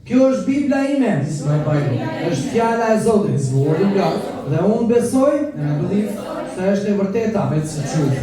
Kjo është Bibla ime. This is my Bible. Është fjala e Zotit. It's the Word of God. Dhe unë besoj And I believe se është e vërteta. it's the truth.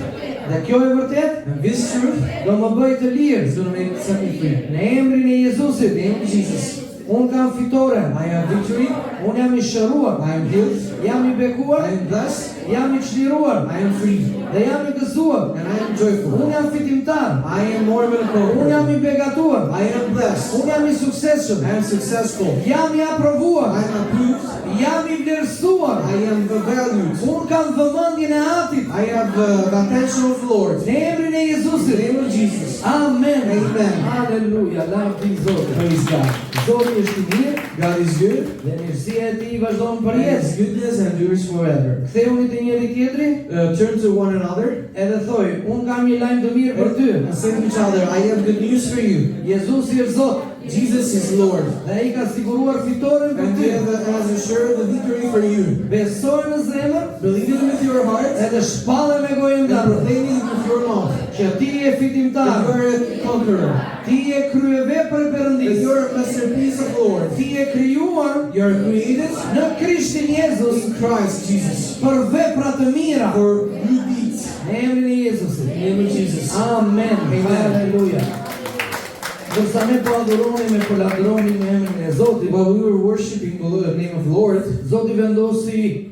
Dhe kjo e vërtet And this truth do më bëj të lirë. is going to make set me free. Në emrin e Jezusit, In the name of Jesus, unë kam fitore. I have victory. Unë jam i shëruar. I am healed. Jam i bekuar. I am blessed. Jam i çliruar. I am free. Dhe jam i gëzuar. And I am joyful. Unë jam fitimtar. I am more than a Unë jam conqueror. i begatuar. I am blessed. Unë jam i suksesshëm. I am successful. Jam i aprovuar. I am approved. Jam i vlerësuar. I am valued. Unë kam vëmendjen e Atit. I have the attention of the Lord. Në emrin e In the Jezusit. name of Jesus. Amen. Amen. Halleluja. Lavdi Zotit. Praise God. Zoti është i mirë God is good. dhe mirësia e Tij vazhdon për And His jetë. goodness endures forever. Kthehuni te njëri tjetri Turn to one another edhe thoj, unë kam një lajm të mirë për ty. and say to each other, I have good news for you. Jezusi është Zot Jesus is Lord. dhe ai ka siguruar fitoren për And ty. He has assured the victory for you. Besoj në zemër Believe it with your heart edhe shpallë me gojën and tënde proclaim it with your mouth. që ti je That fitimtar, you are a conqueror. ti je kryevepër e That Perëndisë, you are a masterpiece of the Lord. ti je krijuar You are created në Krishtin Jezus in Christ Jesus për vepra të mira. for good deeds. Në emrin e Jezusit. In the name of Jesus. Amen. Amen. Halleluja. Dërsa ne po adhuronim e po ladronim në emrin e Zotit, While we were worshiping the name of the Lord, Zoti vendosi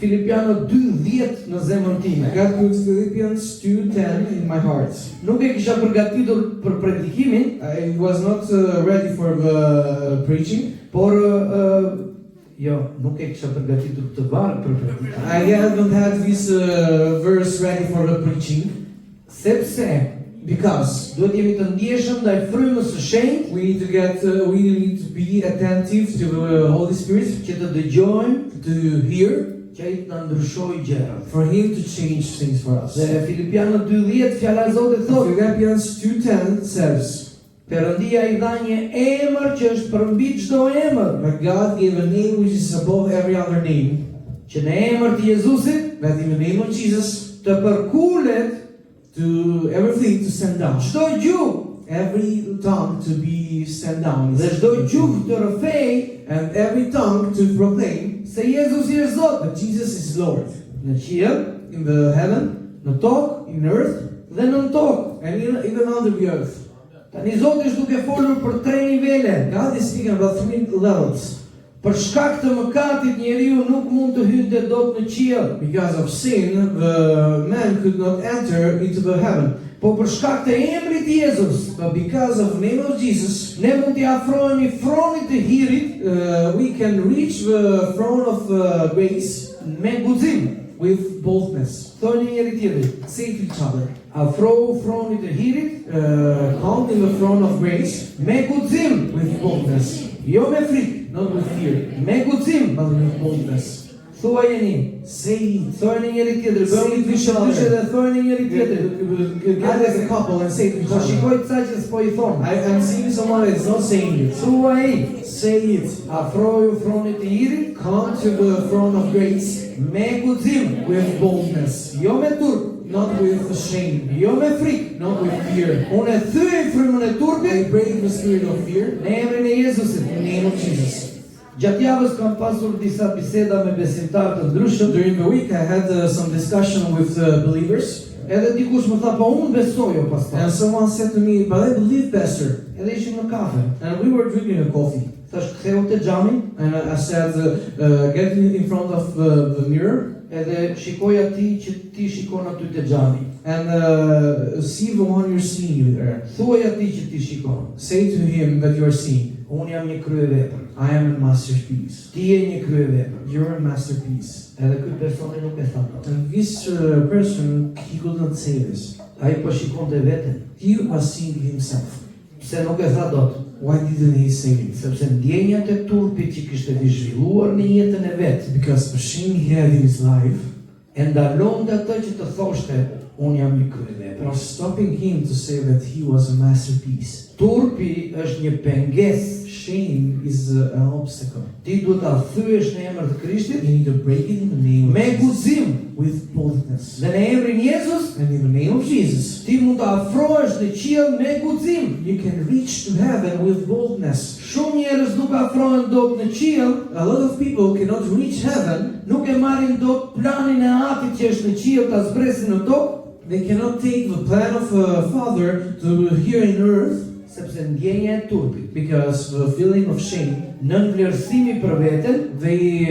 Filipiano 2:10 në zemrën time. God put Philippians 2:10 in my heart. Nuk e kisha përgatitur për predikimin, I was not ready for the preaching. por jo, nuk e kisha përgatitur të varë për predikimin. I haven't had this verse ready for the preaching Sepse because duhet jemi të ndjeshëm ndaj frymës së shenjtë we need to be attentive to the Holy Spirit, që të dëgjojmë to hear, që ai të na ndryshojë gjërat. for Him to change things for us. Dhe Filipiano 2:10 fjala e Zotit thotë, Philippians 2:10 says, Perëndia i dha një emër që është përmbi çdo emër, but God gave a name which is above every other name, që në emër të Jezusit that in the name of Jesus, të përkulet to everything to stand down, çdo gjuhë every tongue to be stand down, dhe çdo gjuhë të rrëfej and every tongue to proclaim se Jezusi është Zot that Jesus is Lord në qiell, in the heaven, në tokë in earth, dhe nën tokë. and even under the earth. Tani Zoti është duke folur për 3 nivele. God is speaking about 3 levels. Për shkak të mëkatit njeriu nuk mund të hynte dot në qiell, Because of sin, the man could not enter into the heaven. po për shkak të emrit Jezus But because of the name of Jesus, ne mund t'i afrohemi fronit të hirit we can reach the throne of grace me guxim. with boldness. Thoni njëri tjetrit, Say to each other, afrohu fronit të hirit come in the throne of grace me guxim, with boldness, jo me frikë, not with fear, me guxim. but with boldness. Thuajeni, Say it. thojeni njëri tjetrit, bëni dyshe dhe thojeni njëri tjetrit. Get as a couple and say to each Po other. shikoj ca që s'po i thon. I'm seeing someone that's not saying it. Thuaj, Say it. afroju fronit të hirit Come to the throne of grace me guxim, with boldness, jo me turp, not with shame, jo me frikë. not with fear. Unë e thyej frymën e turpit I break the spirit of fear në emrin e Jezusit. in the name of Jesus. Gjatë javës kam pasur disa biseda me besimtarë të ndryshëm, During the week, I had some discussion with believers, edhe dikush më tha, po unë besoj o pastor. and someone said to me, "But I believe, Pastor." Edhe ishim në kafe. And we were drinking a coffee, Thash ktheu te xhami, and I said, "Get in front of the mirror edhe shikoj atij që ti shikon aty te xhami. and see the one you're seeing there. Thuaj atij që ti shikon, Say to him that you are seeing, unë jam një kryevepër. I am a masterpiece. Ti je një kryevepër. You're a masterpiece." Edhe ky personi nuk e tha dot. And this person, he could not say this. Ai po shikonte veten, He was seeing himself. pse nuk e tha dot. Why didn't he say it? Sepse ndjenjat e turpit që kishte zhvilluar në jetën e vet, Because the shame he had in his life e ndalonte atë që të thoshte, unë jam një kryevepër. was stopping him to say that he was a masterpiece. Turpi është një pengesë. Shame is an obstacle. Ti duhet ta thyesh në emër të Krishtit You need to break it in the name of me Jesus. guxim, with boldness. Dhe në emrin Jezus, And in the name of Jesus, ti mund të afrohesh në qiell me guxim. you can reach to heaven with boldness. Shumë njerëz nuk afrohen dot në qiell, A lot of people cannot reach heaven. nuk e marrin dot planin e Atit që është në qiell ta zbresin në tokë, They cannot take the plan of a father to here in earth sepse ndjenja e turpit, because the feeling of shame, nën vlerësimi për veten, they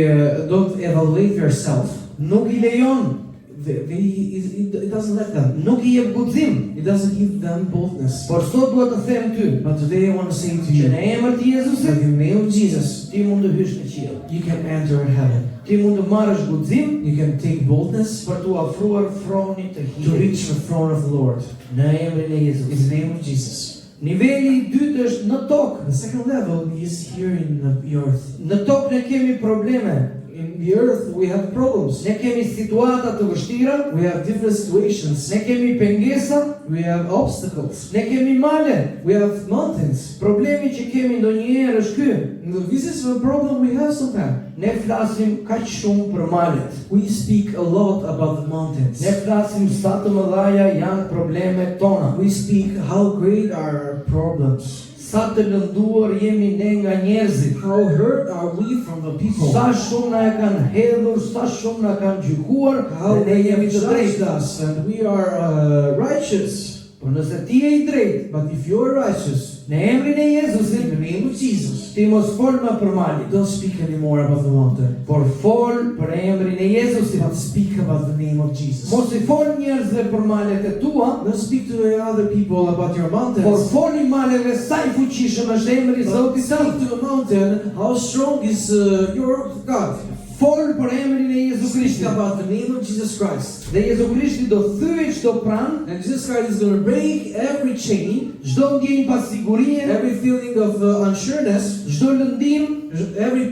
don't evaluate themselves. nuk i lejon, It doesn't let them. nuk i jep guxim. It doesn't give them boldness. Por sot duhet të them ty, But today I want to say to që you, në emër të Jezusit, that in the name of Jesus, ti mund të hysh në qiell. you can enter heaven. Ti mund të marrësh guxim You can take boldness për t'u afruar fronit të to hirit reach the throne of the Lord. në emrin e In Jezusit. the name of Jesus. Niveli i dytë është në tokë. The second level is here in the earth. Në tokë ne kemi probleme, In the earth we have problems. ne kemi situata të vështira, We have different situations. ne kemi pengesa, We have obstacles. ne kemi male. We have mountains. Problemi që kemi ndonjëherë është ky. This is the problem we have sometimes. Ne flasim kaq shumë për malet. We speak a lot about the mountains. Ne flasim sa të mëdha janë problemet tona. We speak how great are our problems. Sa të lënduar jemi ne nga njerëzit. How hurt are we from the people? Sa shumë na e kanë hedhur, sa shumë na kanë gjykuar, How dhe ne they have jemi të judged drejtë. us and we are righteous. Por nëse ti je i drejtë, But if you are righteous, në emrin e in Jezusit, the name of Jesus, ti mos fol më për malin, don't speak anymore about the mountain, por fol për emrin e Jezusit. but speak about the name of Jesus. Mos I fol njerëzve për malet e tua, Don't speak to the other people about your por mountains. foli maleve sa I fuqishëm është emri i But Zotit speak tënd. to the mountain how strong is your God. Fol për emrin e Jezu Speak Krishtit. about the name of Jesus Christ. Dhe Jezu Krishti do thyej çdo pranë, And Jesus Christ is going to break every chain, çdo ndjenjë pasigurie, every feeling of unsureness, çdo lëndim, every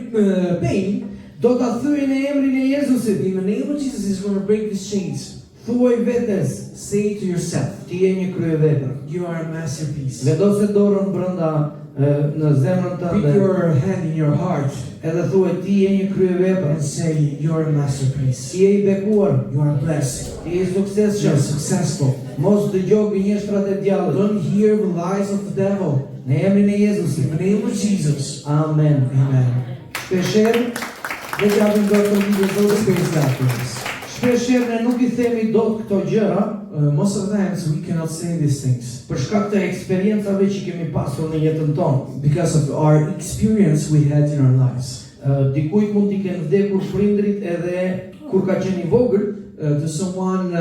pain. do ta thyej në emrin e Jezusit. In the name of Jesus, He's going to break these chains. Thuaj vetes, Say to yourself, ti je një kryevepër. you are a masterpiece. Vendose dorën brenda në zemrën Put tënde, your hand in your heart edhe thuaj ti je një kryevepër. and say, you are a masterpiece. Ti je I bekuar, You are blessed. ti je I You are suksesshëm. successful. Mos dëgjoj gënjeshtrat e djallit. Don't hear the lies of the devil. Në emrin e Jezusit. In the name of Jesus. Amen. Amen. Shpeshherë ne japim dorë të lidhjes së Let's Zotit. praise God for this. Shpeshherë ne nuk I themi dot këto gjëra Most of the times we cannot say these things për shkak të eksperiencave që kemi pasur në jetën tonë. because of our experience we had in our lives. Dikujt mund t'i kenë vdekur prindrit edhe kur ka qenë I vogël To someone,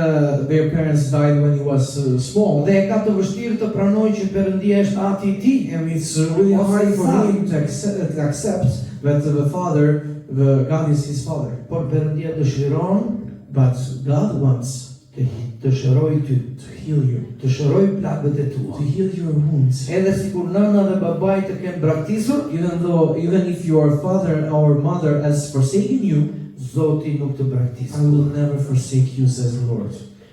their parents died when he was small, dhe e ka të vështirë të pranojë që Perëndia është Ati I tij. and it's really hard for him to accept that the father, the God is his father. Por Perëndia dëshiron But God wants të shërojë ty, to heal you, të shërojë plagët e to tua. heal your wounds. Edhe sikur nëna dhe babai të kenë braktisur, Even if your father or mother has forsaken you, Zoti nuk të I braktisë. will never forsake you, says the Lord.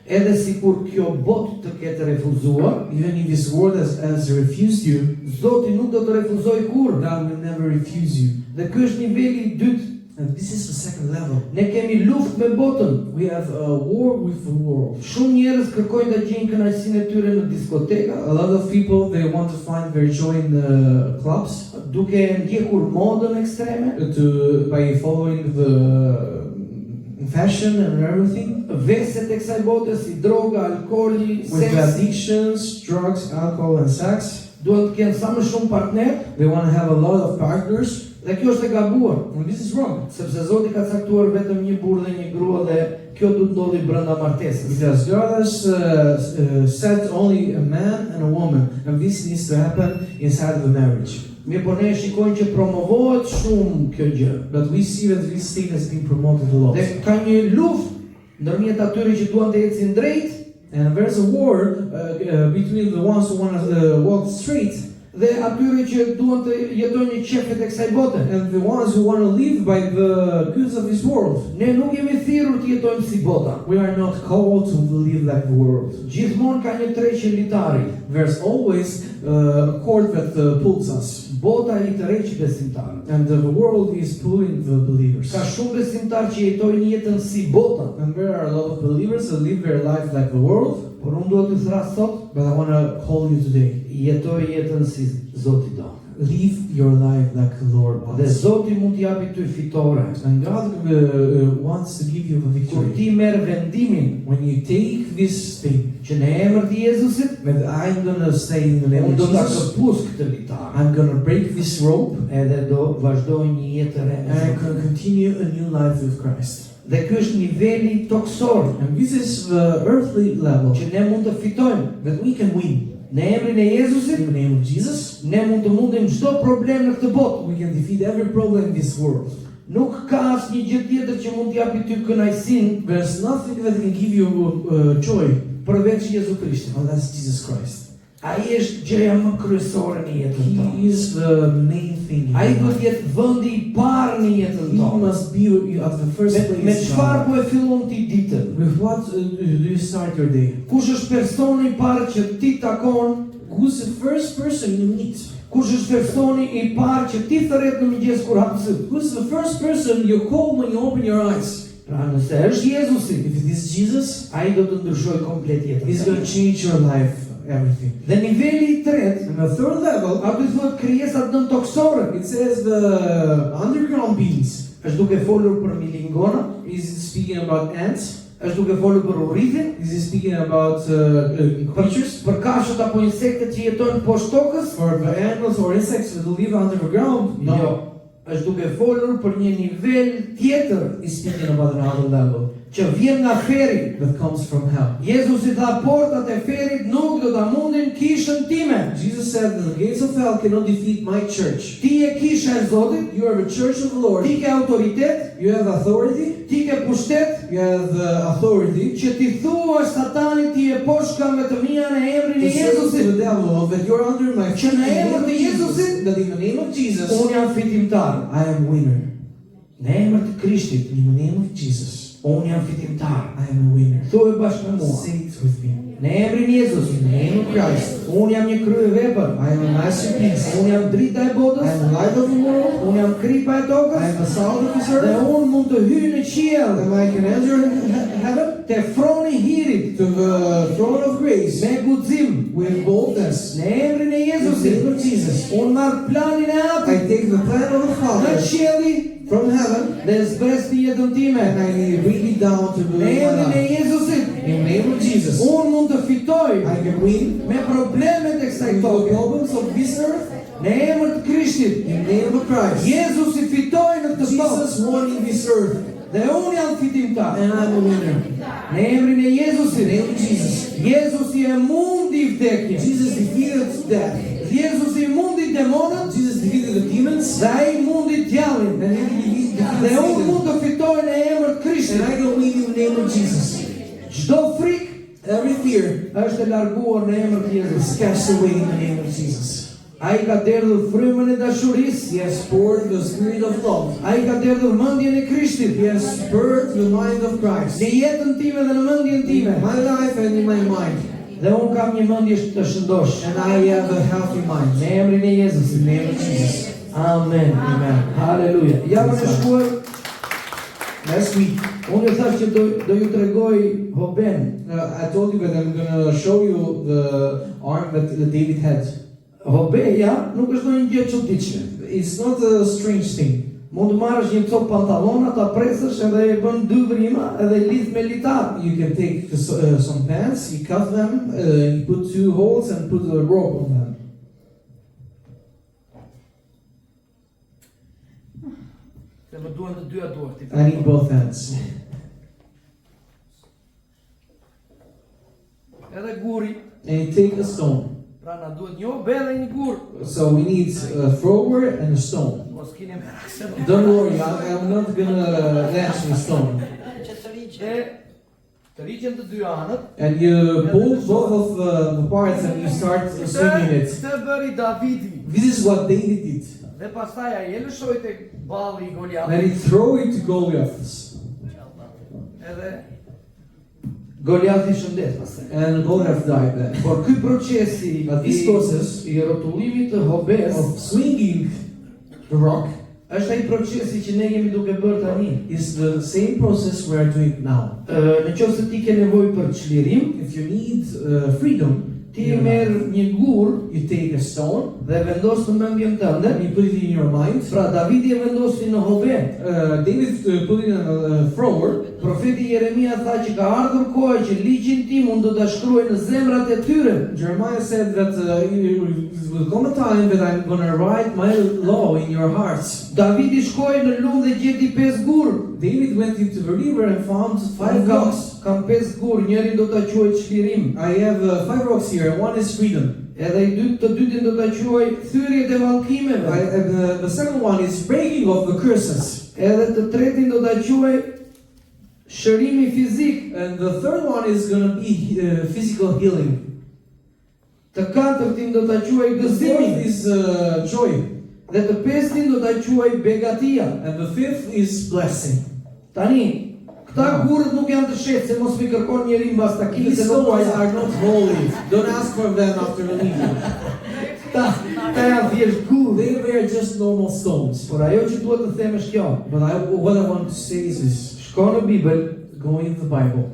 Edhe sikur kjo botë të ketë refuzuar, Even if this world has refused you, Zoti nuk do të refuzojë kurrë. God will never refuse you. Dhe ky është niveli I dytë. And this is the second level. Ne kemi luftë me botën. We have a war with the world. Shumë njerëz kërkojnë ta gjejnë kënaqësinë e tyre në diskoteka, A lot of people, they want to find their joy in the clubs duke ndjekur modën ekstreme, by following the fashion and everything, veset e kësaj bote si droga, alkooli, with the seks. addictions, drugs, alcohol, and sex. Duhet të kenë sa më shumë partner They want to have a lot of partners, dhe kjo është e gabuar, and this is wrong. sepse Zoti ka caktuar vetëm një burrë dhe një grua dhe kjo duhet ndodhi brenda martesës. Because God has set only a man and a woman, and this needs to happen inside of the marriage. Mirë, po ne shikojmë që promovohet shumë kjo gjë. But we see that this thing has been promoted a lot. Dhe ka një luftë ndërmjet atyre që duan të ecin drejt And there's a war between the ones who want to walk straight dhe atyre që duan të jetojnë një qefet e kësaj bote. and the ones who want to live by the goods of this world. Ne nuk jemi thirrur të jetojmë si bota. We are not called to live like the world. Gjithmonë ka një tërheqje litari. There's always a cord that pulls us, Bota i tërheq besimtarët. and the world is pulling the believers. Ka shumë besimtarë që jetojnë jetën si bota. And there are a lot of believers that live their life like the world, Por unë duhet të thras sot, but I want to call you today. jetoj jetën si Zoti do. Live your life like the Lord Dhe wants. Zoti mund të japi ty fitore. And God wants to give you the Kur victory. ti merr vendimin When you take this thing, që në emër të Jezusit, that I'm going to stay in the name unë of do ta Jesus, këpus këtë litar. I'm going to break this rope, Edhe do vazhdoj një jetë të re. and I'm going to continue a new life with Christ. Dhe ky është niveli toksor And this is the earthly level që ne mund të fitojmë. that we can win. Në emrin e Jezusit, In the name of Jesus, ne mund të mundim çdo problem në këtë botë. we can defeat every problem in this world. Nuk ka asnjë gjë tjetër që mund të japi ty kënaqësinë There's nothing that can give you joy përveç Jezu Krishtit. unless Jesus Christ. Ai është gjëja më kryesore në jetën tonë. He is the main thing. in Ai your do life. të jetë vendi i parë në jetën He tonë. must be at the first Me place. in çfarë our po life. e fillon ti ditën? With what do you start your day? Kush është personi i parë që ti takon? Who's the first person you meet? Kush është personi i parë që ti thërret në mëngjes kur hap syt? Who's the first person you call when you open your eyes? Pra nëse është Jezusi, If it is Jesus, ai do të ndryshojë komplet jetën. He's going to tënde. change your life, everything. Dhe niveli i tretë, And the third level, aty thuhet krijesat nën toksore. it says the underground beings. Është duke folur për milingona, Is it speaking about ants? është duke folur për urrithin, Is it speaking about creatures? për kafshët apo insektet që jetojnë poshtë tokës? For the animals or insects that live under the ground? No. Jo. Është duke folur për një nivel tjetër It's speaking about another level që vjen nga feri. that comes from hell. Jezusi tha portat e ferit nuk do ta mundin kishën time. Jesus said that the gates of hell cannot defeat my church. Ti je kisha e Zotit, You are the church of the Lord. ti ke autoritet, You have authority. ti ke pushtet, You have the authority që ti thuash satanit ti e poshkave të mia në emrin to e say to Jezusit. the devil that you're under my Që feet. në in the emër name të of Jesus, Jezusit, that in the name of Jesus, Unë jam fitimtar. I am winner. Në emër të Krishtit, In the name of Jesus, unë jam fitimtar. I am a winner. Thuaj bashkë me mua. Say it with me. Në emrin e Jezusit, In the name of Christ, unë jam një kryevepër. I am a masterpiece. Unë jam drita e I botës, am the light of the world. unë jam kripa e I tokës, am the salt of this dhe earth. unë mund të hyj në qiell, And I can enter heaven te froni i hirit, to the throne of grace me guxim. with boldness. Në emrin e In the name Jezusit, of Jesus, unë marr planin e I Atit take the plan of the në Father qielli from heaven dhe zbres në jetën time. and I bring it down to Në my emrin e life. Jezusit, In the name of Jesus, unë mund të fitoj I can win me problemet e kësaj with the toke. problems of this earth. Në emër të Krishtit, In the name of Christ, Jezusi fitoi në këtë tokë Jesus won in this earth, dhe unë jam fitimtar. and I'm a winner. Në emrin e In the Jezusit, name of Jesus, Jezusi e mundi vdekjen. Jesus defeated death. Jezusi mundi demonët Jesus defeated the demons, dhe ai mundi djallin. and he defeated Dhe unë Satan. mund të fitoj në emër të Krishtit. And I can win in the name of Jesus. Çdo frikë Every fear është e larguar në emër të is Jezusit. cast away in the name of Jesus. Ai ka derdhur frymën e dashurisë, He has poured the spirit of love. ai ka derdhur mendjen e Krishtit He has spurred the mind of Christ. në jetën time dhe në mendjen In time. my life and in my mind. Dhe unë kam një mendje të shëndosh. And I have a healthy mind. Në emrin e Jezusit. In the name of Jesus. Amen. Amen. Haleluja. Javën e shkuar, Last week, unë ju thash që do ju tregoj Hoben. I told you that I'm going to show you the arm that David had. Hobeja nuk është ndonjë gjë e çuditshme. It's not a strange thing. Mund të marrësh një copë pantallona, ta presësh edhe e bën dy vrima edhe i lidh me litar. You can take some pants, you cut them, you put 2 holes and put a rope on them. Se më duan të dyja duart. I need both hands. Edhe guri, And you take a stone. pra na duhet një obe dhe një gur. So we need a thrower and a stone. Mos keni merak se Don't worry, I'm not gonna dance with stone. Dhe Tërhiqen të dy anët. and you pull both of the parts and you start swinging it. Këtë bëri Davidi. This is what David did. Dhe pastaj ai e lëshoi tek balli I And Goliatit. he threw it to Goliath. Edhe Goliati shëndet pastaj. And Goliath died then. Por ky procesi But this process I rrotullimit të hobes of swinging the rock është ai procesi që ne jemi duke bërë tani. is the same process we are doing now. Në qoftë se ti ke nevojë për çlirim, If you need freedom, ti merr një gur you take a stone dhe vendos në mendjen tënde. and you put it in your mind. Pra Davidi e vendosi në hobe. David put it in a thrower. Profeti Jeremia tha që ka ardhur koha që ligjin tim unë do ta shkruaj në zemrat e tyre. Jeremiah said that it will come a time that I'm going to write my law in your hearts. Davidi shkoi në lumë dhe gjeti 5 gur. David went into the river and found 5 rocks. Kam 5 gur, njërin do ta quaj çlirim. I have 5 rocks here, and one is freedom. Edhe të dytin do ta quaj thyrjet e vallkimeve. And the second one is breaking of the curses. Edhe të tretin do ta quaj shërimi fizik. And the third one is going to be physical healing. Të katërtin do ta quaj The gëzimi. fourth is joy. Dhe të pestin do ta quaj begatia. And the fifth is blessing. Tani, këta gurët nuk janë të shehtë, se mos mi kërkon njeri mbas takimit These se nuk stones janë. are not holy. Don't ask for them after the meeting. Ta janë thjesht gurë. They were just normal stones. Por ajo që duhet të them është kjo. But what I want to say is this. Shko në Bibël, Go in the Bible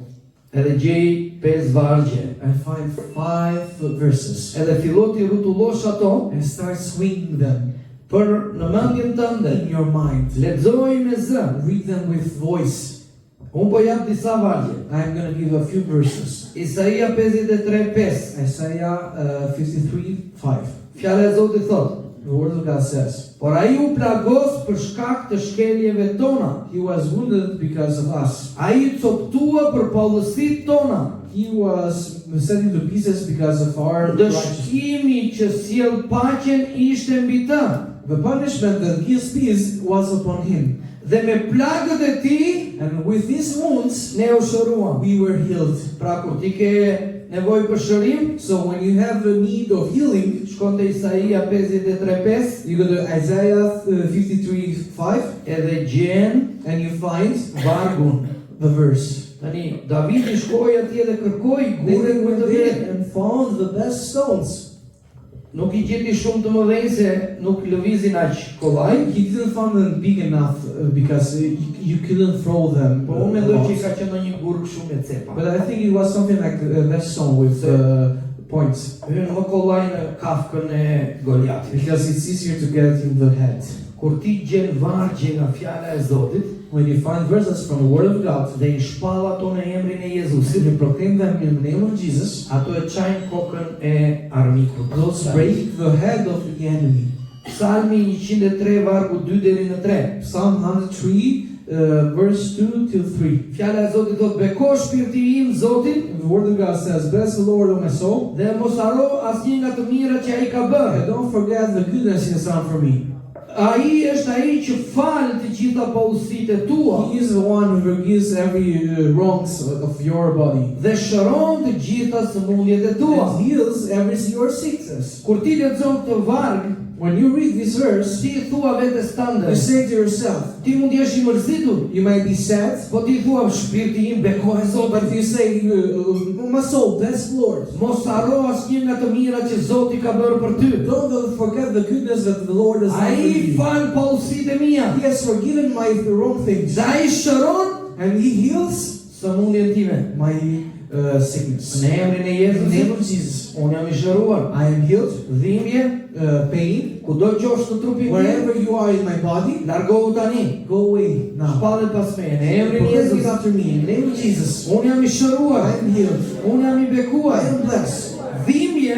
edhe gjej 5 vargje. and find 5 verses Edhe fillo ti rrotullosh ato and start swinging them për në mendjen tënde. in your mind. Lexoj me zë. Read them with voice. Unë po jap disa vargje. I'm going to give a few verses. Isaia 53:5. Isaiah 53:5. Fjala e Zotit thotë: The word of God says, por ai u plagos për shkak të shkeljeve tona. He was wounded because of us. Ai coptua për pallësitë tona. He was set into pieces because of our righteousness. Dëshkimi që sjell paqen ishte mbi të. The punishment that gives peace was upon him. Dhe me plagët e tij And with these wounds, ne u shëruam. we were healed. Pra kur ti ke nevojë për shërim, So when you have the need of healing, shkon te Isaia 53:5 you go to Isaiah 53:5 edhe gjen and you find vargun. the verse. Tani Davidi shkoi atje dhe kërkoi David gurën më went të there mirë. and found the best stones. Nuk I gjeti shumë të mëdhenj se nuk lëvizin aq kollaj, He didn't find them big enough because you couldn't throw them. po unë mendoj që ka qenë një gur shumë e cepa. But I think it was something like that stone with points. Hyn më kollaj në kafkën e Goliatit. Because it's easier to get in the head. Kur ti gjen vargje nga fjala e Zotit When you find verses from the Word of God, dhe I shpall ato në emrin e you Jezusit, proclaim them in the name of Jesus, ato e çajnë kokën e armikut. those break the head of the enemy. Psalmi 103 vargu 2 deri në 3. Psalm 103, verse 2 till 3. Fjala e Zotit thotë: beko shpirti im Zotin The Word of God says, Bless the Lord, O my soul, dhe mos haro asnjë nga të mirat që ai ka bërë. and don't forget the goodness He has done for me. Ai është ai që fal të gjitha pausitë e tua He is the one who forgives every wrongs of your body dhe shëron të gjitha sëmundjet e tua. and heals every your sickness. Kur ti lexon këtë varg, When you read this verse, ti thua vetes tënde, you say to yourself, ti mund jesh I mërzitur, you might be sad, po ti thua shpirti im beko e Zotit. but you say, my soul, bless the Lord. Mos haro asnjë nga të mirat që Zoti ka bërë për ty. Don't forget the goodness that the Lord has done for Ai you. fal pausitë e mia. He has forgiven my wrong things, Dhe ai shëron and He heals sëmundjen time. my sickness. Në emrin e In the name Jezusit, of Jesus, unë jam I shëruar. I am healed. Dhimbje, Pain, kudo qofsh në trupin tim, wherever you are in my body, largohu tani. go away now. Shpallet pas meje, në emrin e Proclaim it Jezusit. after me. In the name of Jesus, Unë jam I I shëruar. am healed. Unë jam I I bekuar. am blessed. Dhimbje,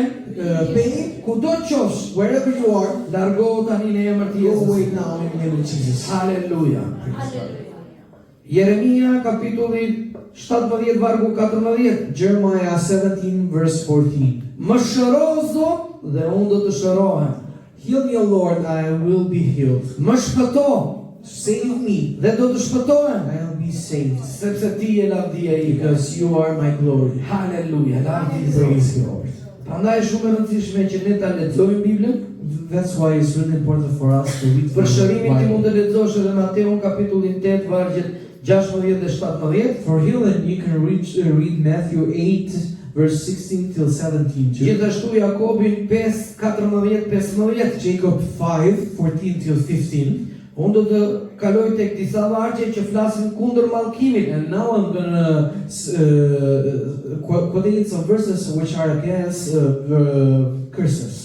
Pain, kudo qofsh, wherever you are, largohu tani në emrin e go away Jezusit. now in the name of Jesus. Haleluja. Jeremia kapitulli 17 vargu 14. Jeremiah 17, verse 14. Më shëro Zot dhe unë do të shërohem. Heal me, O Lord, I will be healed. Më shpëto, save me. Dhe do të shpëtohen, I'll be saved sepse ti je lavdia ime. because you are my glory. Haleluja, lavdi i Praise Zotit. the Lord. Prandaj është shumë e rëndësishme që ne ta lexojmë Biblën. That's why it's really important for us to read Për shërimin ti mund the të lexosh edhe Mateun kapitullin 8 vargjet 16 dhe 17. For healing, you can read Matthew 8, verse 16 till 17 too. Gjithashtu Jakobin 5, 14, 15. Jacob 5, 14 till 15. Unë do të kaloj tek disa vargje që flasin kundër mallkimit. And now I'm gonna quote some verses which are against curses.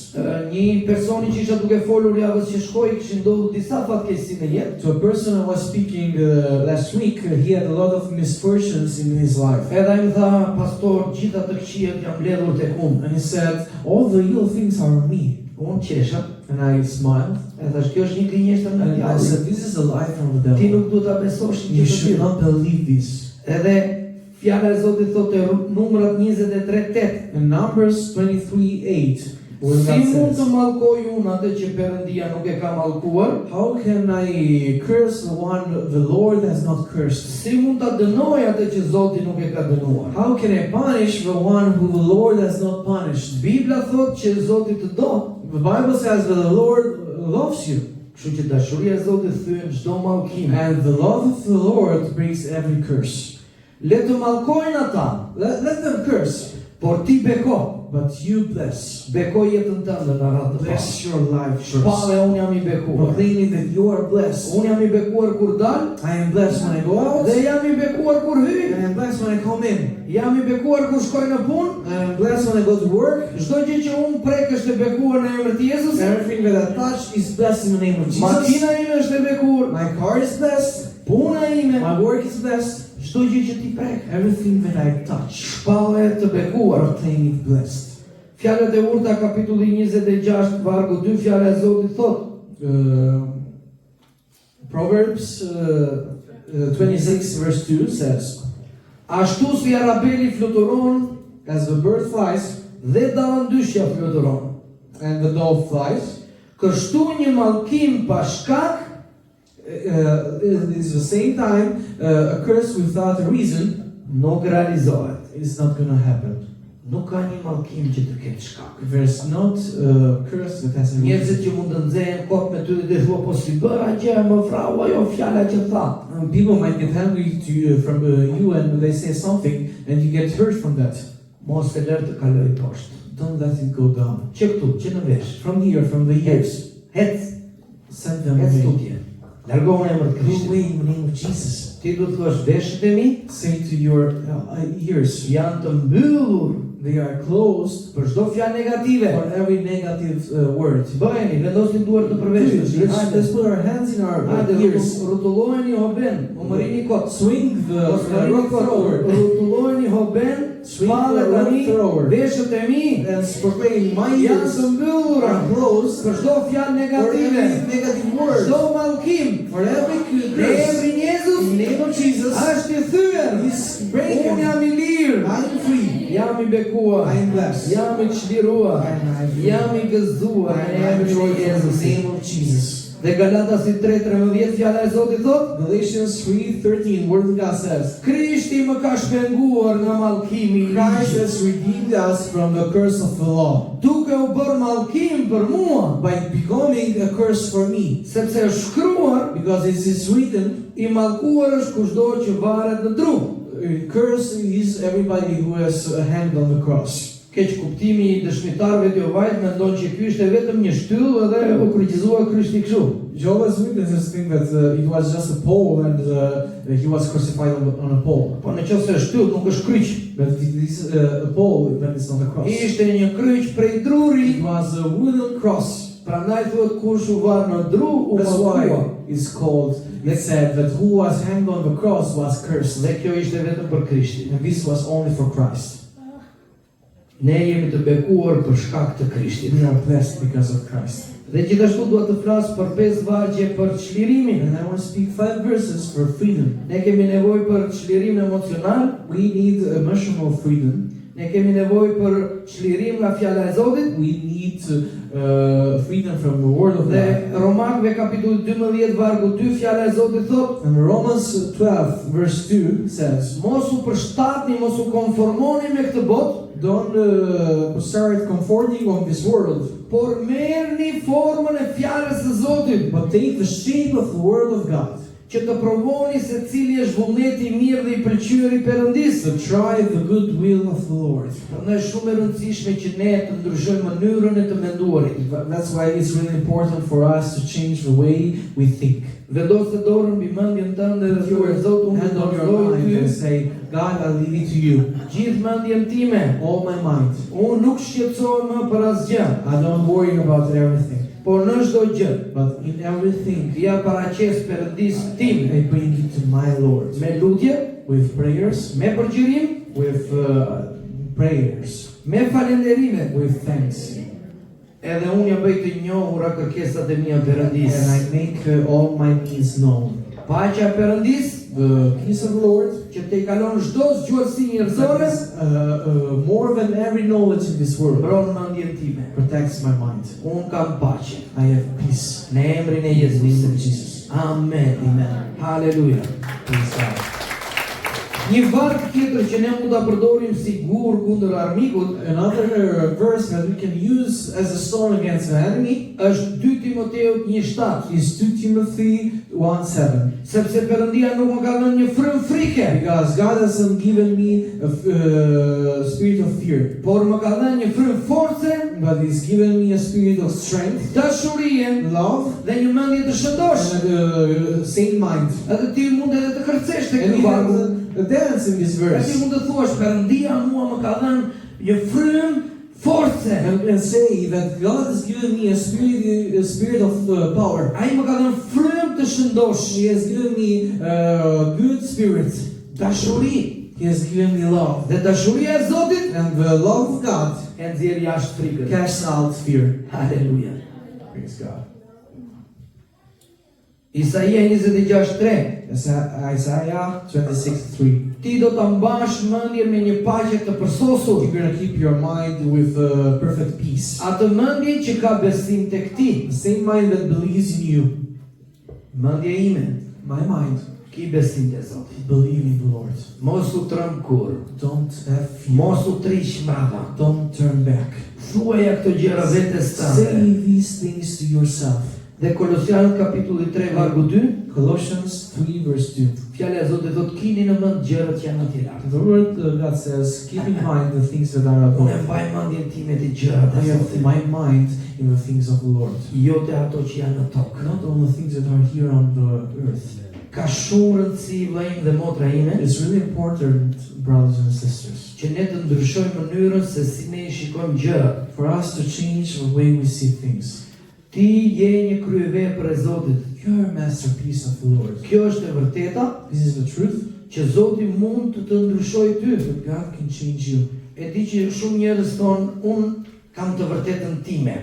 Një personi që isha duke folur javës që shkoi kishin ndodhur disa fatkeqësi në jetë. To a person I was speaking last week, he had a lot of misfortunes in his life. Edhe ai më tha, pastor, gjitha të këqijat jam mbledhur tek unë. And he said, all the evil things are on me. Unë qesha, And I smiled. edhe thash, kjo është një gënjeshtër nga And I djalli. said, this is a lie from the Ti devil. nuk duhet ta besosh You një gjë të should tillë. not believe this. Edhe fjala e Zotit thotë numrat 23:8. In Numbers 23:8, where Si God mund të says, mallkoj unë atë që Perëndia nuk e ka mallkuar? how can I curse the one the Lord has not cursed? Si mund ta dënoj atë që Zoti nuk e ka dënuar? How can I punish the one who the Lord has not punished? Bibla thotë që Zoti të do. The Bible says that the Lord loves you. Kështu që dashuria e Zotit thyen çdo mallkim. And the love of the Lord breaks every curse. Le të mallkojnë ata, Let them curse, por ti beko. but you bless. Beko jetën tënde në radhë të Bless parë. your life Shpallë first. unë jam i bekuar. Proclaiming that you are blessed. Unë jam i bekuar kur dal I am blessed when I go out. dhe jam i bekuar kur hy. I am blessed when I come in. Jam i bekuar kur shkoj në punë. I am blessed when I go to work. Çdo gjë që unë prek është e bekuar në emër të Jezusit. Everything that I touch is blessed in the name of Jesus. Makina ime është e bekuar. My car is blessed. Puna ime, My work is blessed. çdo gjë që ti prek, Everything that I touch, shpallë të bekuar. proclaim it blessed. Fjalët e urta kapitulli 26 vargu 2 fjala e Zotit thotë: Proverbs 26 verse 2 says, ashtu si arabeli fluturon as the bird flies dhe dallandyshja fluturon, and the dove flies, kështu një mallkim pa shkak it is the same time a curse without a reason nuk realizohet. is not going to happen. Nuk ka një mallkim që të ketë shkak. There's not a curse that has a Njerëzit reason. që mund të nxehen kot me ty dhe thua po si bëra gjë më vrau ajo fjala që tha. People might get angry to you from you and they say something and you get hurt from that. Mos e lër të kaloj poshtë. Don't let it go down. Që këtu, që në vesh. From here, from the ears, Hec, send them hec away. tutje. Largohu në emër të Go Krishtit. away in the name of Jesus. Ti du të thuash veshët e mi Say to your ears, janë të mbyllur they are closed për çdo fjalë negative. for every negative word. Bëheni, vendosni duart në përveshës. Let's put our hands in our Hajde, ears. rrotulloheni hoben, u mërini kot. Swing the Mos mërini rock kot, thrower rrotulloheni hoben, Swing shpallët the rock tani, thrower. veshët e mi and proclaim my janë ears të mbyllura are closed për çdo fjalë for negative. every negative word. Çdo mallkim For every në curse. emrin e Jezus In the name of Jesus, është i thyer. is Unë breaking. jam i lirë, I am free. jam i bekuar, I am blessed. jam i çliruar, jam i gëzuar I në am emrin joy e in the Jezusit. name of Jesus. Dhe Galatasit 3:13 fjala e Zotit thotë: Galatians 3:13, Word of God says, Krishti më ka shpenguar nga mallkimi i Christ ligjit, has redeemed us from the curse of the law duke u bërë mallkim për mua, by becoming a curse for me. sepse është shkruar, Because it is written, i mallkuar është kushdo që varet në tru. curse is everybody who has hanged on the cross. Keq kuptimi i dëshmitarëve të Jehovait mendon që ky ishte vetëm një shtyllë dhe u kryqëzua Krishti kështu. Jehovah's Witnesses think that it was just a pole and he was crucified on a pole. Po nëse është shtyllë, nuk është kryq. But it is a pole when it's not a cross. Ishte një kryq prej druri, It was a wooden cross. prandaj thuhet kush u var në dru u That's mallkua. why it's called, it said that who was hanged on the cross was cursed. Dhe kjo ishte vetëm për Krishtin. And this was only for Christ. Ne jemi të bekuar për shkak të Krishtit. We are blessed because of Christ. Dhe gjithashtu dua të flas për 5 vargje për çlirimin. And I want to speak 5 verses for freedom. Ne kemi nevojë për çlirim emocional, We need emotional freedom. Ne kemi nevojë për çlirim nga fjala e Zotit. We need freedom from the word of Dhe God. Romakëve kapitulli 12 vargu 2 fjala e Zotit thot: And Romans 12 verse 2 says, mos u përshtatni, mos u konformoni me këtë botë, don't start comforting on this world, por merrni formën e fjalës së Zotit, but take the shape of the word of God. që të provoni se cili është vullneti i mirë dhe i pëlqyer i Perëndisë. To try the good will of the Lord. Prandaj është shumë e rëndësishme që ne të ndryshojmë mënyrën e të menduarit. That's why it's really important for us to change the way we think. Vendos të dorën mbi mendjen tënde dhe thuaj Zot, unë Hand on your dorëzoj mind and ty, say, God, I leave it to you. gjithë mendjen time. All my mind. Unë nuk shqetësohem më për asgjë, I don't worry about everything. por në çdo gjë But in everything, ja paraqes Perëndisë tim I bring it to my Lord. me lutje, With prayers, me përgjërim, with prayers, me falënderime. with thanks. Edhe unë jam bëj të njohura kërkesat e mia And Perëndisë. I make all my needs known. Paqja e Perëndisë The peace of the Lord që te i kalon çdo zgjuarsi that njerëzore, is more than every knowledge in this world mbron mendjen time. protects my mind. Unë kam paqe. I have peace. Në emrin e In the name of Jezusit. Jesus. Amen. Amen. Haleluja. Praise God. Një varg tjetër që ne mund ta përdorim si gur kundër armikut Another verse that we can use as a sword against the enemy është 2 Timoteut 1:7, is 2 Timothy 1:7. sepse Perëndia nuk më ka dhënë një frym frike, Because God hasn't given me a spirit of fear, por më ka dhënë një frym force, but He's given me a spirit of strength, dashurie love, dhe një mendje të shëndosh. and a sane mind. Edhe ti mund edhe të kërcesh tek And ky He vargu. has a dance in this Edhe ti verse mund të thuash Perëndia mua më ka dhënë një frym force. and say that God has given me a spirit of power. Ai më ka dhënë frym të shëndosh, He has given me a good spirit. dashuri. He has given me love. Dhe dashuria e Zotit And the love of God e nxjerr jashtë frikën. casts out fear. Haleluja. Praise God. Isaia 26:3. Isaiah 26:3. Ti do ta mbash mendjen me një paqe të përsosur, You're gonna keep your mind with perfect peace. atë mendje që ka besim tek ti. The same mind that believes in you. Mendja ime, My mind, ki besim te Zoti. believe in the Lord. Mos u trëm kur, Don't have fear. mos u trish mbrapa. Don't turn back. Thuaja këto gjëra vetes Say tënde. these things to yourself. Dhe Kolosianët kapitulli 3 vargu 2, Colossians 3 verse 2. fjala e Zotit thotë kini në mend gjërat që janë aty lart. The word of God says, keep in mind the things that are Unë above. e mbaj mendjen time te gjërat I e have Zotit, my mind in the things of the Lord. jo te ato që janë në tokë. Not on the things that are here on the earth. Ka shumë rëndësi vëllai dhe motra ime It's really important, brothers and sisters, që ne të ndryshojmë mënyrën se si ne i shikojmë gjërat. for us to change the way we see things. Ti je një kryevepër e Zotit. You're a masterpiece of the Lord. Kjo është e vërteta This is the truth, që Zoti mund të ndryshojë ty. that God can change you. E di që shumë njerëz thonë, unë kam të vërtetën time.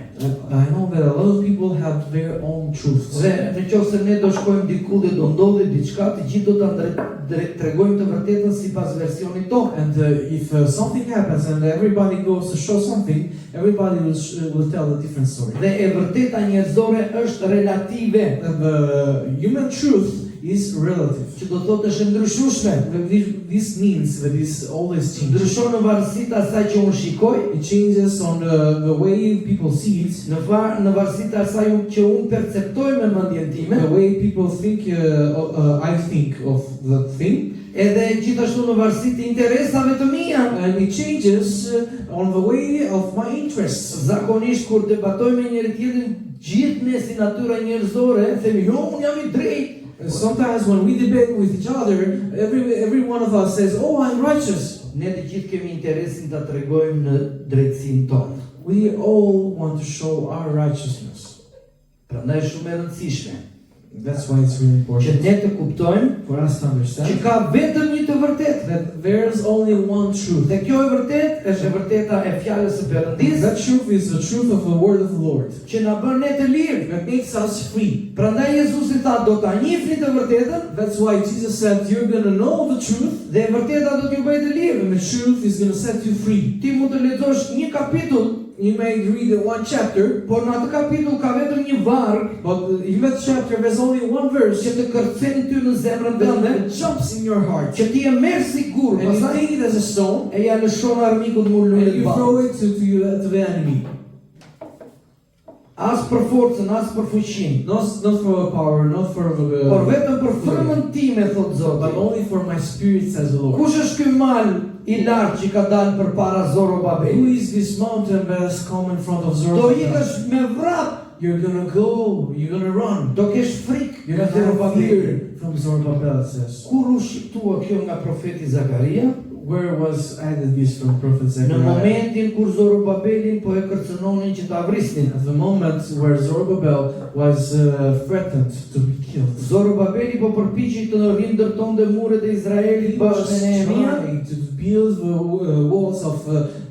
I know that a lot of people have their own truths. Dhe nëse ne do shkojmë diku dhe do ndodhi diçka, të gjithë do ta tregojmë të vërtetën sipas versionit tonë. And if something happens and everybody goes to show something, everybody will tell a different story. Dhe e vërteta njerëzore është relative, And the human truth is relative. që do thotë është e ndryshueshme. This means that it's always changing. Ndryshon në varësi të asaj që unë shikoj, It changes on the way people see it, në varësi të asaj që unë perceptoj me mendjen time, the way people think, I think of the thing, edhe gjithashtu në varësi të interesave të mia. and it changes on the way of my interests. Zakonisht kur debatoj me njëri tjetrin, gjithë ne si natyra njerëzore themi, "Jo, unë jam i drejtë." Sometimes when we debate with each other, every one of us says, "Oh, I'm righteous." Ne të gjithë kemi interesin ta tregojmë në drejtsinë tonë. We all want to show our righteousness. Prandaj është shumë e rëndësishme That's why it's really që important ne të kuptojmë for us to që understand ka vetëm një të vërtetë. that there's only one truth. Dhe kjo e vërtetë është e vërteta e fjalës së Perëndisë That truth is the truth of the word of the Lord. që na bën ne të lirë. That makes us free. Prandaj Jezusi tha do ta njihni të vërtetën That's why Jesus said, you're going to know the truth, dhe e vërteta do t'ju bëjë të lirë. and the truth is going to set you free. Ti mund të lexosh një kapitull, You may read one chapter, por në atë kapitull ka vetëm një varg but in that chapter there's only one verse që të kërcen ty në zemrën tënde, that jumps in your heart. që ti e merr sigur, And you pastaj take it as a stone, e ja lëshon armikut më and lullet you ballë. throw it to the enemy. As për forcën, as për fuqinë, Not for power, not for por vetëm për frymën time, thot but Zoti. only for my spirit, says the Lord. Kush është ky mal i lartë që ka dalë përpara Who Zorobabelit? is this mountain that has come in front of Do Zerubbabel? ikësh me vrap, You're gonna go, you're gonna run. do kesh frikë You're nga gonna have Zorobabelit. fear from Zerubbabel, it says. Kur u shqiptua kjo nga profeti Zakaria? Where was added this from Prophet Në Zechariah? momentin kur Zorobabelin po e kërcënonin që ta vrisnin. At the moment where Zerubbabel was threatened to be killed. Zorobabeli po përpiqej të rindërtonte muret e Izraelit He bashkë was me Nehemia. trying to build the walls of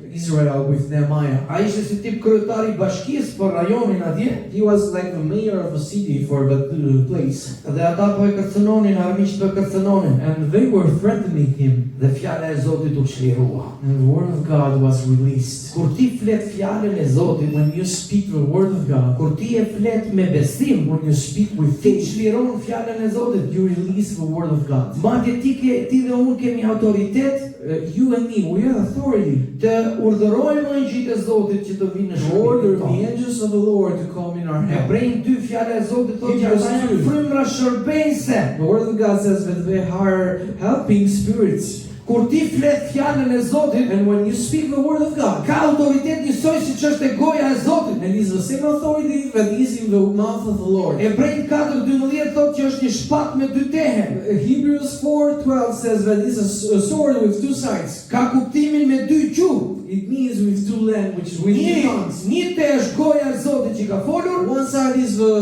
Israel with Nehemiah. Ai ishte si tip kryetari i bashkisë për rajonin atje He was like the mayor of a city for that place. dhe ata po e kërcënonin, armiqt po e kërcënonin. And they were threatening him. Dhe fjala e Zotit u çlirua. And the word of God was released. Kur ti flet fjalën e Zotit, When you speak the word of God, kur ti e flet me besim, when you speak with ti faith, çliron fjalën e Zotit. you release the word of God. Madje ti dhe unë kemi autoritet You and me, we have authority të urdhërojmë angjëjt e Zotit që të vinë në to order shërbimin the tonë. angels of the Lord to come in our help. Hebrejnë 2 fjala e Zotit thotë që Hebrews ata janë 2. frymra shërbëse. The word of God says that they are helping spirits. Kur ti flet fjalën e Zotit, And when you speak the word of God, ka autoritet njësoj siç është e goja e Zotit. and it's the same authority that is in the mouth of the Lord. Hebrejnë 4:12 thotë që është një shpatë me 2 tehe. Hebrews 4:12 says that it's a sword with two sides. Ka kuptimin me 2 gjuhë. It means with two languages, with two tongues. Një tehe është goja e Zotit që ka folur, One side is the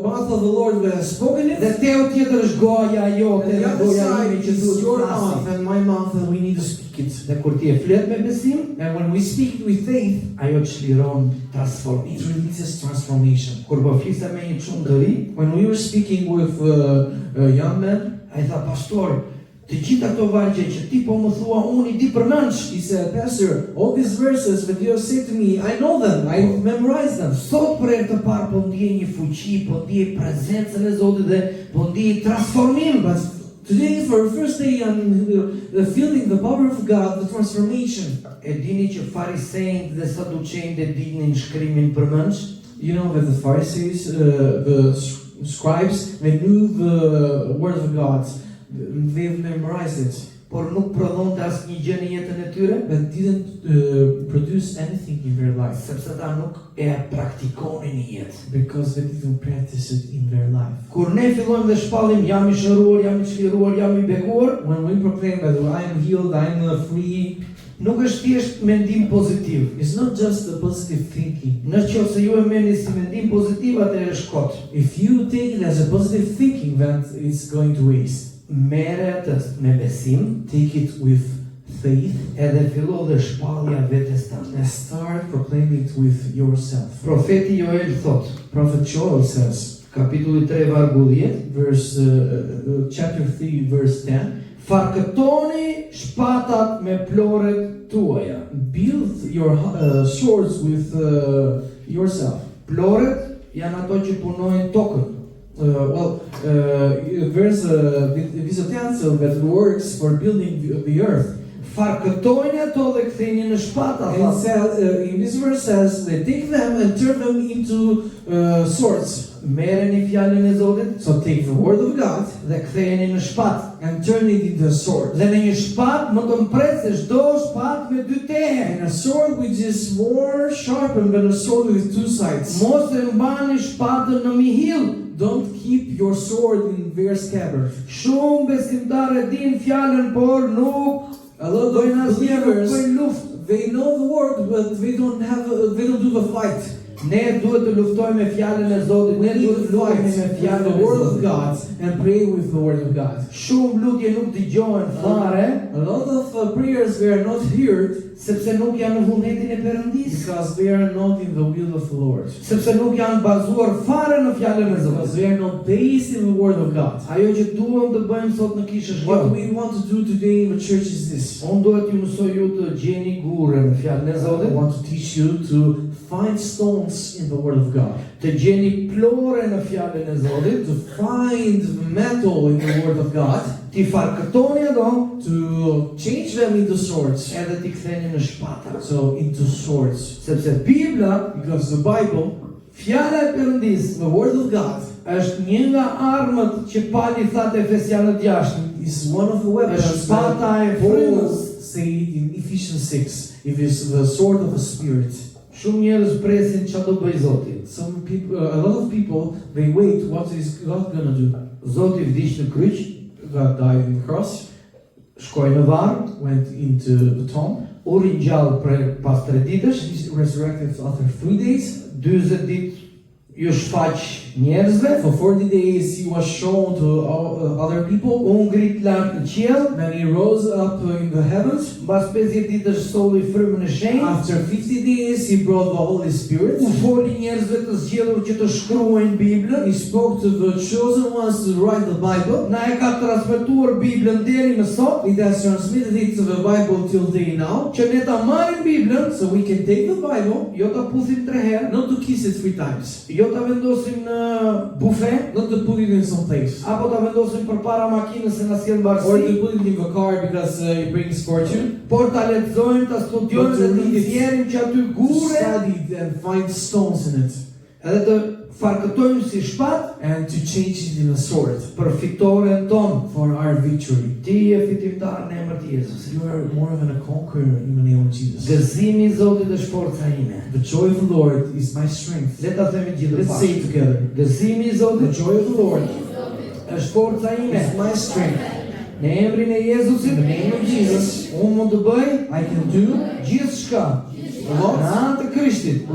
mouth of the Lord that has spoken it, dhe tehu tjetër është goja jote and the dhe other goja side ime që is duhet your të mouth flasim. and my mouth, and we need to speak it. Dhe kur ti e flet me besim, And when we speak it with faith, ajo çliron it transformim. releases transformation. Kur po flisa me një çun të ri, When we were speaking with young men, ai tha pastor, të gjitha këto vargje që ti po më thua unë i di përmendsh. he said, Pastor, all these verses that you have said to me, I know them, I memorized them. Sot për herë të parë po ndjej një fuqi, po ndjej prezencën e Zotit dhe po ndjej transformim. But today, for the first day, I'm feeling the power of God, the transformation. E dini që farisejt dhe saduqejt dinin shkrimin përmendsh? You know that the Pharisees, the scribes, they knew the word of God. They've memorized it, Por nuk prodhonte asnjë gjë në jetën e tyre, but didn't produce anything in their life sepse ata nuk e praktikonin në jetë. because they didn't practice it in their life. Kur ne fillojmë dhe shpallim, jam i shëruar, jam i çliruar, jam i bekuar, When we proclaim that I am healed, I am free, nuk është thjesht mendim pozitiv. it's not just a positive thinking. Në qoftë se ju e merrni si mendim pozitiv, atëherë është kot. If you take it as a positive thinking, then it's going to waste. Merre atë me besim, Take it with faith edhe fillo dhe shpallja vetes tënde. and start proclaiming it with yourself. Profeti Joel thot, Prophet Joel says, kapitulli 3 vargu 10, chapter 3, verse 10, farkëtoni shpatat me ploret tuaja. build your swords with yourself. Ploret janë ato që punojnë tokën. There's this utensil that works for building the earth. Farkëtojnë ato dhe ktheni në shpata. And it says, in this verse says, they take them and turn them into swords. Merreni fjalën e Zotit So take the word of God dhe ktheheni në shpatë. and turn it into a sword. Dhe në një shpatë më të mprece çdo shpatë me 2 tehe. And a sword which is more sharpened than a sword with two sides. Mos e mbani shpatën në mihill. Don't keep your sword in their scabbard. Shumë besimtarë din fjalën, por nuk A lot dojnë of asnjëherë believers, bëjnë luftë. they know the word, but they don't do the fight. Ne duhet të luftojmë me fjalën e Zotit, We ne need duhet to të luajmë fight me with fjalën the e Word of Zotit. God and pray with the Word of God. Shumë lutje nuk dëgjohen fare, A lot of prayers were not heard sepse nuk janë në vullnetin e Perëndisë, because they are not in the will of the Lord. sepse nuk janë bazuar fare në fjalën e Because Zotit. they are not based in the Word of God. Ajo që duam të bëjmë sot në kishë është What kjo. we want to do today in the church is this. Unë duhet ju mësoj ju të gjeni gurë në fjalën e I Zotit, want to teach you to find stones in the Word of God. të gjeni plore në fjalën e Zotit, To find metal in the Word of God. ti farkëtoni ato, To change them into swords. edhe ti ktheni në shpata. So into swords. Sepse Bibla, Because the Bible, fjala e Perëndisë, the Word of God, është një nga armët që Pali tha te Efesianët 6. is one of the weapons Është shpata e that Paul frymës. said in Ephesians 6. It is the sword of the Spirit. Shumë njerëz presin çfarë do bëj Zoti. Some people, a lot of people, they wait. What is God gonna do? Zoti vdiq në kryq, God died on the cross, shkoi në varr, went into the tomb. u ringjall pas 3 ditësh, He resurrected after 3 days. 40 ditë ju shfaq njerëzve, For 40 days, he was shown to all, other people. u ngrit lart në qiell, Then he rose up in the heavens. mbas 50 ditësh solli frymën e shenjtë, After 50 days, he brought the Holy Spirit. u foli njerëzve të zgjedhur që të shkruajnë Biblën, He spoke to the chosen ones to write the Bible. na e ka transmetuar Biblën deri më sot, It has transmitted it to the Bible till day now. që ne ta marrim Biblën, So we can take the Bible, jo ta puthim 3 herë, not to kiss it 3 times, jo ta vendosim në bufe, not to put it in some place, apo ta vendosim përpara makinës se na sjell or mbarësi, to put it in the car because it brings fortune. por ta lexojmë, ta studiojmë dhe të nxjerrim që aty To gure, study it and find stones in it, edhe të farkëtojmë si shpat and to change it in a sword për fitoren tonë. for our victory. Ti je fitimtar në emër të Jezusit. You are more than a conqueror in the name of Jesus. Gëzimi i Zotit është forca ime. The joy of the Lord is my strength. Le ta themi gjithë Let's say it bashkë. together. Gëzimi i The Zotit joy of the Lord është forca ime. is my strength. Në emrin e Jezusit, In the name of Jesus, unë mund të bëj I can do gjithçka a lot në anë të Krishtit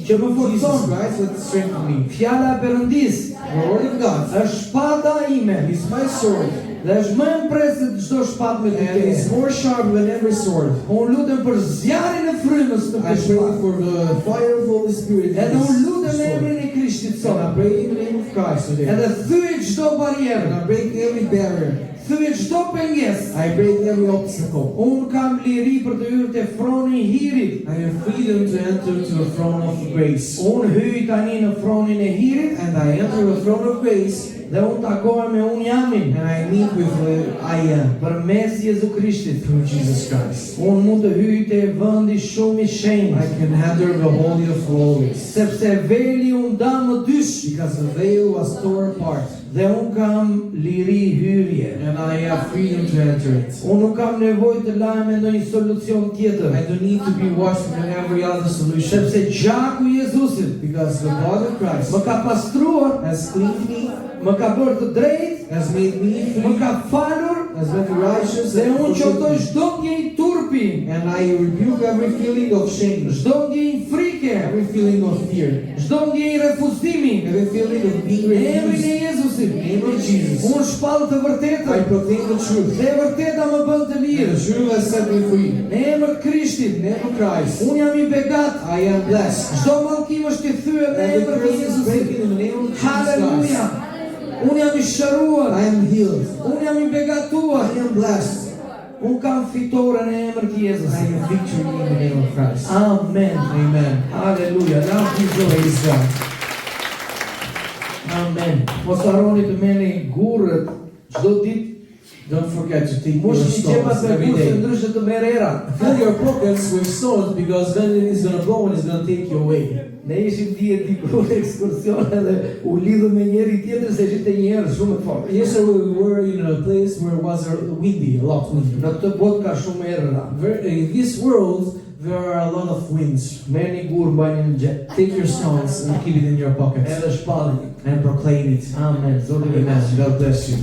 që më in Jesus forcon. Christ that strengthens me. Fjala e Perëndisë The Word of God është shpata ime is my sword, dhe është më e mpresë se çdo shpatë me and it's dy. more sharp than every sword. Unë lutem për zjarrin e frymës të I këtë pray shpatë. for the fire of the Holy Spirit in Edhe unë this lutem në sword. emrin e Krishtit And sot. I pray in the name of Christ today. Edhe thyej çdo And barierë, I break every barrier. thyej çdo pengesë. I break every obstacle. Unë kam liri për të hyrë te froni i hirit. I have freedom to enter to the throne of grace. Unë hyj tani në fronin e hirit And I enter the throne of grace, dhe unë takohem me unë jamin and I meet with the I am përmes Jezu Krishtit. through Jesus Christ. Unë mund të hyj te vendi shumë i I shenjtë, can enter the Holy of Holies. sepse veli unë da më dysh Because the veil was torn apart, dhe unë kam liri hyrje. and I have freedom to enter it. Unë nuk kam nevojë të lahem me ndonjë solucion I tjetër, don't need to be washed from every other solution. sepse gjaku i Jezusit Because the blood of Christ më ka pastruar, has cleaned me, më ka bërë të drejtë, has made me më free, ka falur has made me righteous, dhe and unë qotoj forgiven. çdo ndjenjë turpi, And I rebuke every feeling of shame, çdo ndjenjë frike, every feeling of fear, çdo ndjenjë refuzimi. every feeling of being Në emrin e refused. Jezusit, In the name of Jesus, unë shpall të I vërtetën proclaim the truth. dhe e vërteta më bën të And lirë. the truth has set me free. Në emër të Krishtit, In the name of Christ, unë jam i begat. I am blessed. Çdo mallkim është i thyer në Every emër të curse is Jezusit. breaking in the name of Jesus Halleluja. Christ. Unë jam i shëruar. I am healed. Unë jam i begatuar. I am blessed. Unë kam fitore në emër të I Jezusit. have victory in the name of Christ. Amen. Amen. Halleluja. Lavdi Zotit. Praise God. Amen. Mos harroni të merrni gurrët çdo ditë. Don't forget to take your Mos i gjepat stones me every gurë se day. ndryshe të merr era. Fill your pockets with stones because then it is going to blow and it's going to take you away. Ne ishim dihet diku në ekskursion edhe u lidhëm me njëri tjetër se ishte një herë shumë e fortë. Yesterday we were in a place where it was windy, a lot windy. Në këtë botë ka shumë erëra. In this world, there are a lot of winds. Merrni gurë, mbajini në xhep. Take your stones and keep it in your pocket Edhe shpallini. and proclaim it. Amen. Zoti ju Amen. beqë. God bless you.